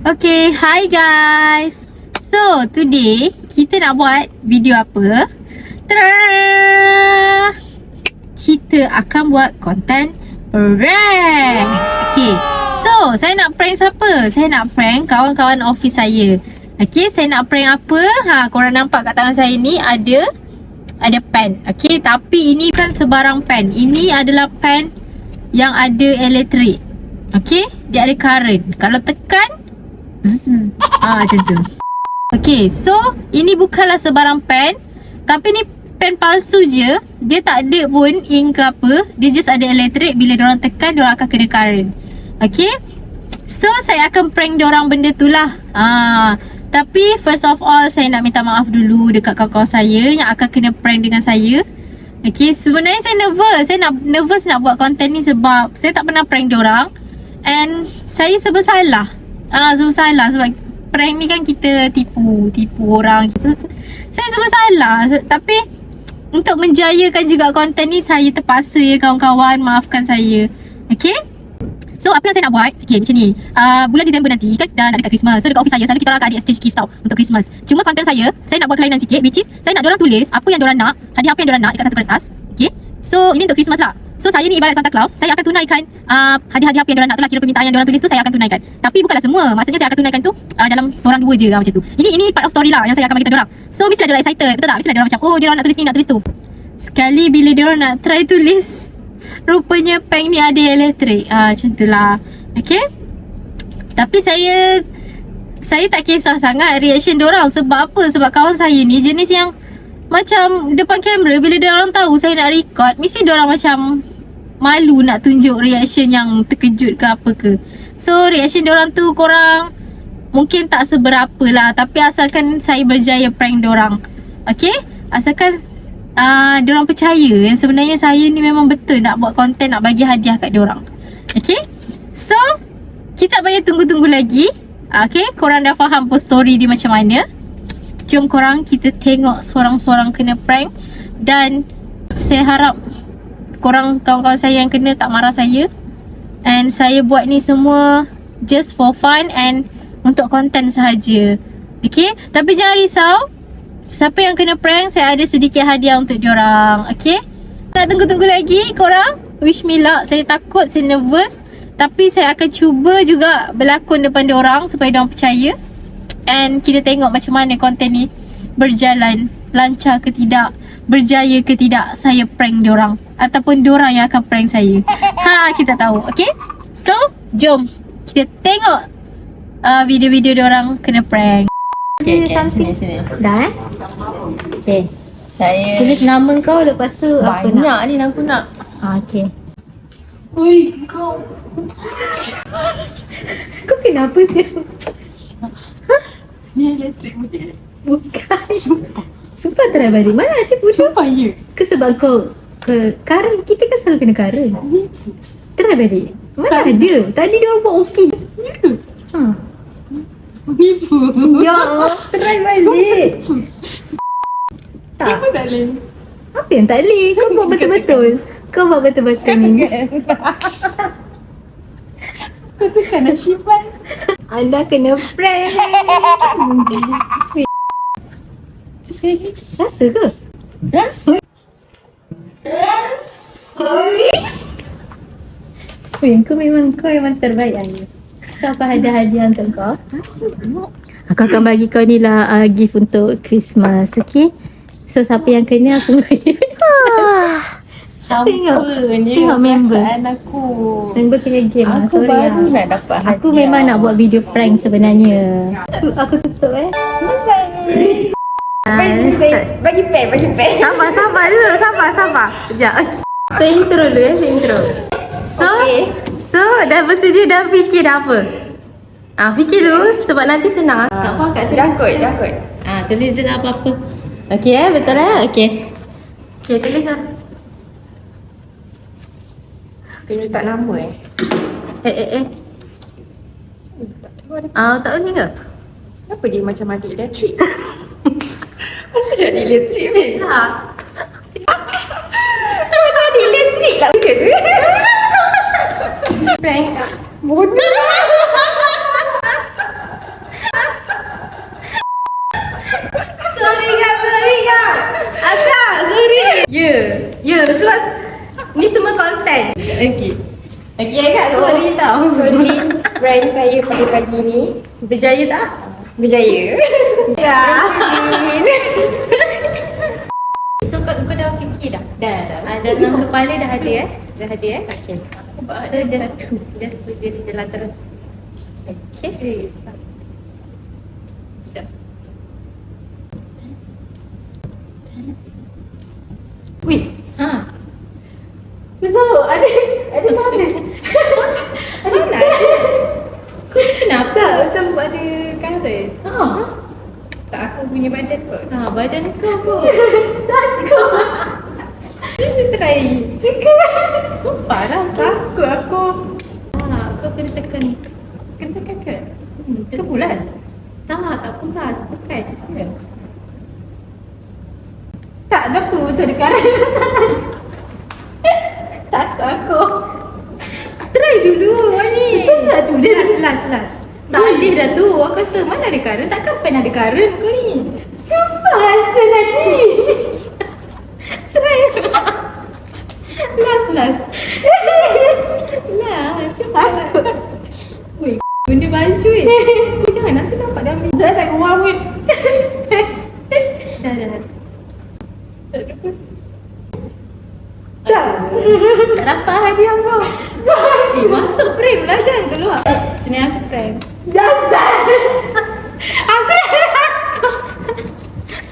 Okay, hi guys. So, today kita nak buat video apa? Tada! Kita akan buat konten prank. Okay, so saya nak prank siapa? Saya nak prank kawan-kawan office saya. Okay, saya nak prank apa? Korang nampak kat tangan saya ni ada pen. Okay, tapi ini bukan sebarang pen. Ini adalah pen yang ada elektrik. Okay, dia ada current. Kalau tekan macam tu. Okay, so ini bukanlah sebarang pen, tapi ni pen palsu je. Dia tak ada pun ink ke apa. Dia just ada elektrik. Bila diorang tekan, diorang akan kena current. Okay, so saya akan prank diorang benda tu lah. Tapi first of all, saya nak minta maaf dulu dekat kawan-kawan saya yang akan kena prank dengan saya. Okay, sebenarnya saya nervous. Saya nervous nak buat konten ni sebab saya tak pernah prank diorang. And saya serba salah. Serba salah sebab prank ni kan kita tipu orang. So, saya serba salah. Tapi untuk menjayakan juga konten ni, saya terpaksa ya kawan-kawan, maafkan saya. Okay, so apa yang saya nak buat, okay macam ni. Bulan Disember nanti kan dah nak dekat Christmas. So dekat office saya selalu kita orang akan ada exchange gift tau untuk Christmas. Cuma konten saya nak buat kelainan sikit, which is saya nak diorang tulis apa yang diorang nak, hadiah apa yang diorang nak dekat satu kertas. Okay, so ini untuk Christmas lah. So saya ni ibarat Santa Claus. Saya akan tunaikan hadiah-hadiah apa yang diorang nak tu lah. Kira permintaan yang diorang tulis tu saya akan tunaikan. Tapi bukanlah semua. Maksudnya saya akan tunaikan tu dalam seorang dua je macam tu. Ini part of story lah yang saya akan bagi tahu diorang. So mestilah diorang excited, betul tak? Mestilah diorang macam, oh diorang nak tulis ni, nak tulis tu. Sekali bila diorang nak try tulis, rupanya pen ni ada elektrik. Macam tu lah. Okay, tapi saya tak kisah sangat reaction diorang. Sebab apa? Sebab kawan saya ni jenis yang macam depan kamera, bila diorang tahu saya nak record, mesti diorang macam malu nak tunjuk reaction yang terkejut ke apa ke. So reaction diorang tu korang mungkin tak seberapa lah. Tapi asalkan saya berjaya prank diorang, okay, asalkan diorang percaya yang sebenarnya saya ni memang betul nak buat konten, nak bagi hadiah kat diorang. Okay, so kita tak payah tunggu-tunggu lagi. Okay, korang dah faham post story dia macam mana. Jom korang kita tengok seorang-seorang kena prank. Dan saya harap korang, kawan-kawan saya yang kena, tak marah saya. And saya buat ni semua just for fun and untuk konten sahaja. Okay, tapi jangan risau. Siapa yang kena prank, saya ada sedikit hadiah untuk diorang. Okay, tak tunggu-tunggu lagi korang. Wish me luck. Saya takut, saya nervous. Tapi saya akan cuba juga berlakon depan diorang supaya diorang percaya. And kita tengok macam mana konten ni berjalan, lancar ke tidak, berjaya ke tidak saya prank diorang, ataupun diorang yang akan prank saya. Kita tahu. Okay, so jom kita tengok video-video diorang kena prank. Okay, sini. Dah okay, Saya tulis nama kau, lepas tu apa nak? banyak ni aku nak. Okay. Ui, kau. Kau kenapa sih? Ni elektrik punya. Bukan. Sumpah try balik. Mana ada bodoh? Sumpah ya. Ke sebab kau current, kita kan selalu kena current. Try balik. Mana ada? Tadi dia orang buat okey. Nipu. Ya Allah, try balik. Kenapa tak boleh? Apa yang tak boleh? Kau buat betul-betul. Kau buat betul-betul ni. Kau tekan Ashifan. Anda kena prank. Sekali lagi. Rasa ke? Rasa. Kau memang terbaik Anya. So aku ada hadiah untuk kau. Aku akan bagi kau ni lah gift untuk Christmas. Okay, so siapa yang kena aku bagi. Tengok member. Aku. Member kena game lah. Aku Sorry baru lah. nak dapat hadiah. Aku memang nak buat video prank sebenarnya. Aku tutup Bagi pen. Sabar dulu. Sabar. Sekejap. Saya intro dulu saya intro. So dah bersedia, dah fikir dah apa? Fikir dulu sebab nanti senang. Kat bawah kat tulis. Dah kot. Tulis je lah apa-apa. Okay betul lah. Okay, tulis lah. Kena letak nama Tak boleh ke? Kenapa dia macam adik elektrik? Masa dia adik elektrik Lah. Macam adik elektrik lah. Benda tu. Prank bodoh. Sorry kak. Akak, sorry. Ya, sebab ni semua konten. Okay, akak sorry tau. Sorry, prank saya pagi-pagi ni berjaya tak? Berjaya. Ya. So kau dah fikir dah? Dah. Dalam kepala dah ada Dah ada Okay. So just tulis jalan terus. Okay. Sekejap. Wih, betul. Ada mana? Mana ada? Kau ni kenapa? Macam ada current. Tak, aku punya badan kot. Badan kau kot. Takut. Sini try. Sumpah lah. Takut aku. Kau kena tekan. Kena tekan ke? Kau pulas? Tak pulas. Tekan. Tak, kenapa macam ada current? Takut aku. Try dulu ni. Macam mana tu? Dia Last. Boleh dah tu. Aku rasa mana ada current. Takkan pen ada current kau ni. sumpah rasa tadi. Try. Last. Cepat. Weh, benda baju Kau jangan nanti nampak dah ambil. Saya tak keluar pun. Dah. Tak. Tak dapat hadiah kau. Masuk frame lah, jangan keluar. Sini aku prank. Zazan. Aku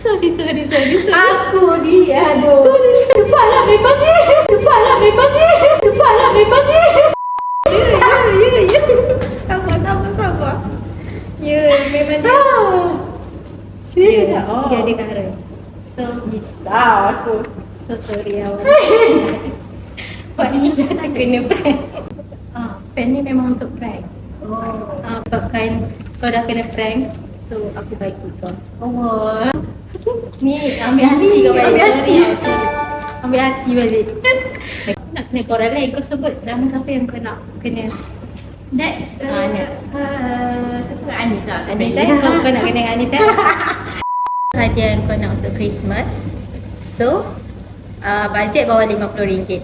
Sorry. Aku dia aduh. Sorry. Cepatlah memang ni. Ya. Sabar. Ya, memang dia. Serius? Dia ada current. So, Risau aku. so sorry awak. Buat ni dah kena prank. Pen ni memang untuk prank. Sebabkan kau dah kena prank, so aku bagi kau. Allah. Ni ambil hati kau balik. Ambil hati. Sorry. Ambil hati balik. Nak kena korang lain, kau sebut nama siapa yang kau nak kena. Next. Next. Siapa? Anis lah. Anis kau nak kena dengan Anis hadiah yang kau nak untuk Christmas. So bajet bawah RM50.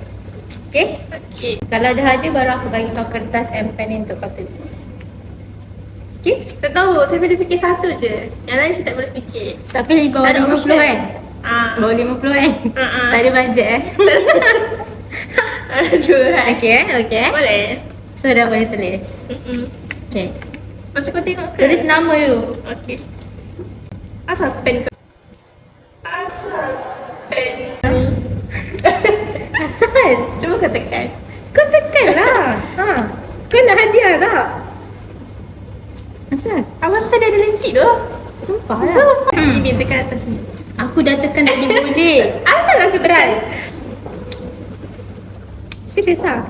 Okay? Okay. Kalau dah ada baru aku bagi kau kertas and pen untuk kau tulis. Okay? Tak tahu, saya boleh fikir satu je. Yang lain saya tak boleh fikir. Tapi bawah Ada 50 option. kan? Bawah 50 kan? Tak ada bajet Aduh. Okay? Boleh. So dah boleh tulis. Okay. Macam kau tengok ke? Tulis nama dulu. Okay. Asal pen kau? Asal pen? Asal? Cuba kau tekan. Kau tekan lah. Kau nak hadiah tak? Asal? Awak rasa dia ada legit tu? Sumpah lah. Ini tekan atas ni. Aku dah tekan tadi boleh. Asal aku try? Serius lah?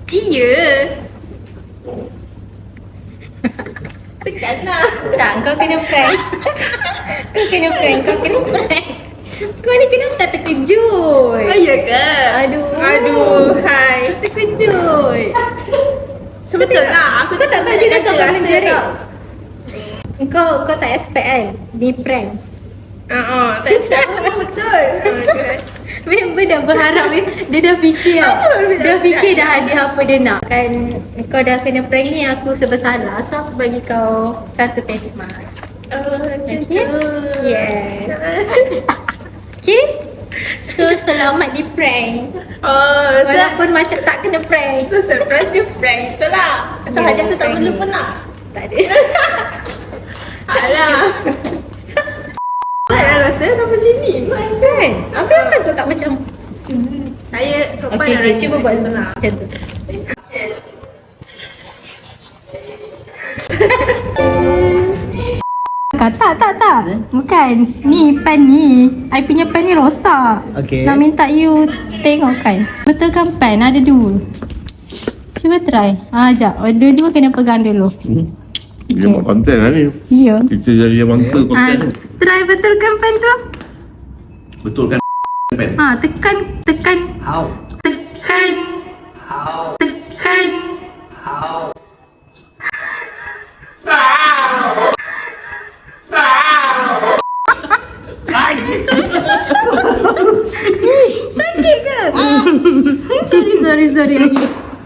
Iya. Tekan lah. Tak, kau kena prank. Kau kena prank. Kau ni kenapa tak terkejut? Ya ke? Aduh, hai. terkejut. Sebetul lah. Aku Kau tak tahu dia dah sampai rasa menjerit. tau. Kau tak expect kan? Ni prank. Tak betul. Member dah berharap dia dah fikir tau. Dia fikir dah hadiah apa dia nak. Kan kau dah kena prank ni, aku bersalah. So aku bagi kau satu face mask. Macam Okay? tu. Yes. Okay? So selamat di prank. Walaupun Walaupun macam tak kena prank. so surprise dia prank. Betul lah. So Ya, hadiah tu tak prank perlu ni. pun nak. Tak ada. Alah. Alah rasa sampai sini. Kan? Apa asal kau tak macam Saya sopan Okay, cuba buat senang. macam tu. Tak. Bukan. Ni pen ni. I punya pen ni rosak. Okay. Nak minta you tengok kan. Betul kan pen? Ada dua. Cuba try. Sekejap. Dua-dua kena pegang dulu. Dia buat konten lah ni. Ya. Kita jadi bangsa konten tu. Try betul kan pen tu? Betul kan pen? Tekan. Au. Tekan. Au. Tekan. sorry.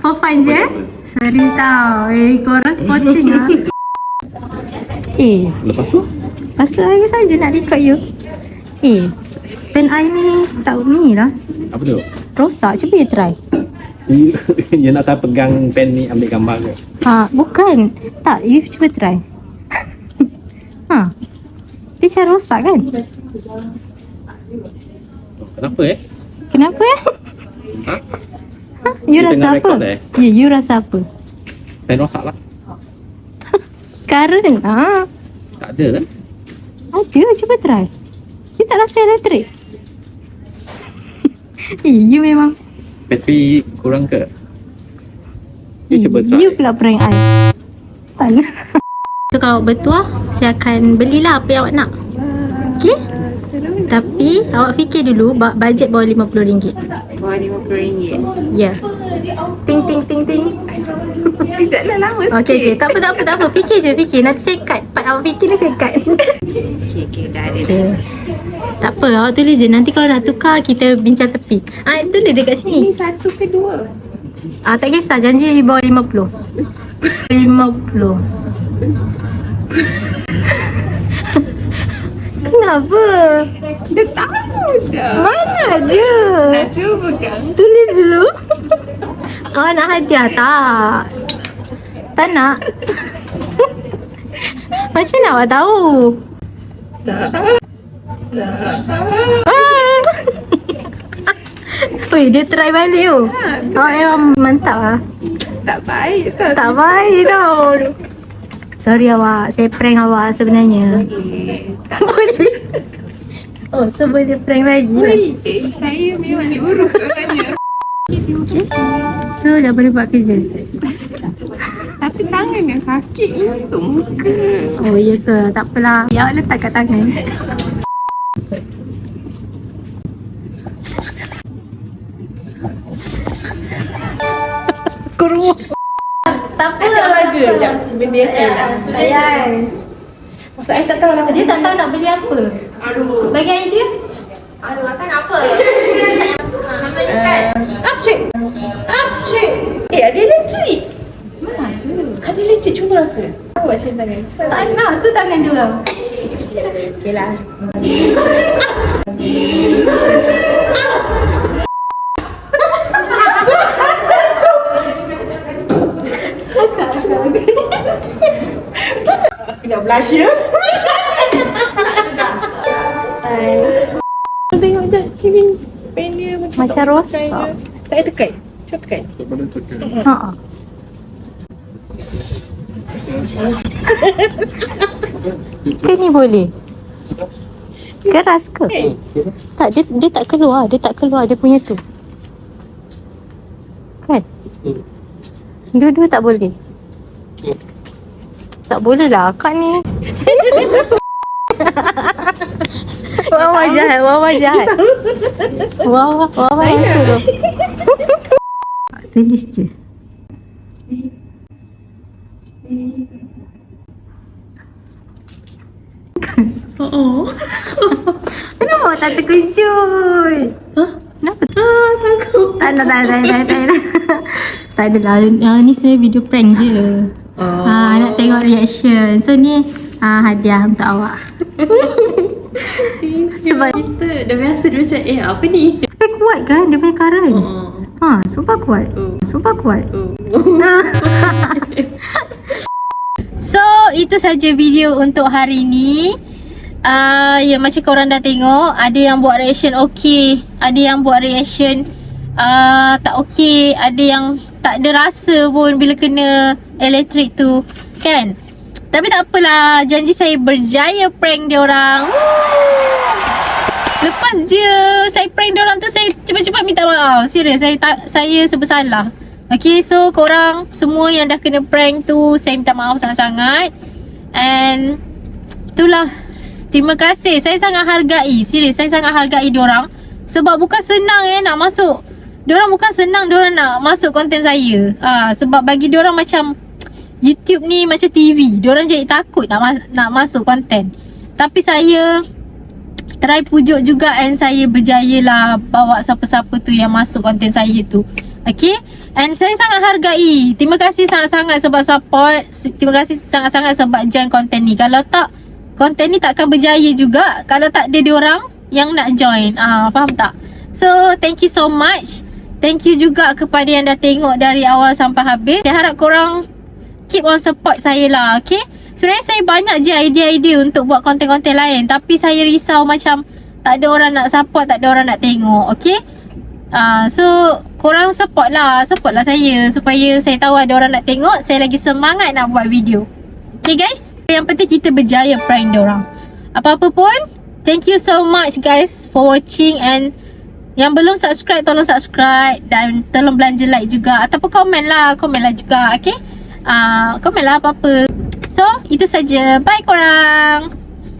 For fun je Sorry tau. Korang sporting lah. Lepas tu? Lepas tu saya saja nak record you. Pen I ni tak ni lah. Apa tu? Rosak. Cuba you try. You nak saya pegang pen ni ambil gambar ke? Bukan. Tak, you cuba try. Dia macam rosak kan? Kenapa Kenapa Ha? You Dia rasa tengah apa? record dah, Ya, you rasa apa? Pen rosak lah. Karena Tak ada lah. ada, cuba try. You tak rasa elektrik? You memang Bateri kurang ke? You cuba try. You pula prank I. Tak nak. So kalau bertuah, saya akan belilah apa yang awak nak. Okay? Tapi awak fikir dulu bajet bawah RM50. Bawah RM50. Ya. Ting ting ting ting. Sekejaplah lama sikit. Okay. Tak apa. Fikir je. Nanti saya cut. Part awak fikir ni saya cut. Okay, dah ada. Okay. Tak apa, awak tulis je. Nanti kalau nak tukar, kita bincang tepi. Tulis dekat sini. Ini satu ke dua? Tak kisah, janji bawah 50. 50. Kenapa? Dah tahu dah. Mana ada? Nak cuba kan? Tulis dulu. Awak nak hadiah tak? Tak nak? Macam mana awak tahu? Weh, dia try balik tu. Awak memang mantap lah. Tak baik tau. Tak baik tau. Sorry awak, saya prank awak sebenarnya. Boleh. Oh, so boleh prank lagi lah. Saya memang diurus orangnya. So dah boleh buat kerja. Tapi tangan yang sakit ni untuk muka. Oh iya ke? Tak apalah. Ya, awak letak kat tangan. Kurung. Tak apa. Sekejap, benda yang saya nak. Ayah. Masa saya tak tahu lah. Dia tak tahu nak beli apa. Aduh. Bagi idea. Aduh, makan apa? Nama dekat. Cik. Ada elektrik. Mana ada? Ada elektrik, cuba rasa. Awak macam tangan. Tak nak. Tu tangan dia orang. Okey lah. Aku nak blush ya. Tengok je Kevin pen dia Macam rosak. Tak payah tekan. Cuba tekan. Haa. Ke ni boleh? Keras ke? Tak, dia tak keluar. Dia tak keluar dia punya tu. Kan? Dua-dua tak boleh. Tak boleh lah akak ni. Wawa jahat. Wawa yang suruh. Tulis je. Kenapa awak tak terkejut? Kenapa? Takut. Tak nak. Tak adalah. Ni sebenarnya video prank je. Nak tengok reaction. So ni hadiah untuk awak. Sebab Kita dah biasa dia macam apa ni? dia kuat kan dia punya current. Super kuat. Super kuat. So itu saja video untuk hari ni. Ya macam korang dah tengok, ada yang buat reaction okey, ada yang buat reaction tak okey, ada yang tak ada rasa pun bila kena elektrik tu kan. Tapi tak apalah, janji saya berjaya prank diorang. Lepas je saya prank diorang tu, saya cepat-cepat minta maaf. Serius, saya sebersalah. Okay, so korang semua yang dah kena prank tu, saya minta maaf sangat-sangat. And itulah, terima kasih. Saya sangat hargai. Serius, saya sangat hargai diorang. Sebab bukan senang nak masuk. Diorang bukan senang diorang nak masuk konten saya. Sebab bagi diorang macam YouTube ni macam TV. Diorang jadi takut nak masuk konten. Tapi saya try pujuk juga and saya berjaya lah bawa siapa-siapa tu yang masuk konten saya tu. Okay. And saya sangat hargai. Terima kasih sangat-sangat sebab support. Terima kasih sangat-sangat sebab join konten ni. Kalau tak, konten ni takkan berjaya juga kalau tak ada diorang yang nak join. Faham tak? So, thank you so much. Thank you juga kepada yang dah tengok dari awal sampai habis. Saya harap korang keep on support saya lah, okay? Sebenarnya saya banyak je idea-idea untuk buat konten-konten lain. Tapi saya risau macam tak ada orang nak support, tak ada orang nak tengok, okay? So, korang support lah saya supaya saya tahu ada orang nak tengok. Saya lagi semangat nak buat video. Okay guys, yang penting kita berjaya prank diorang. Apa-apa pun, thank you so much guys for watching. And yang belum subscribe, tolong subscribe. Dan tolong belanja like juga. Ataupun komen lah juga, okay? Komen lah apa-apa. So, itu saja. Bye korang.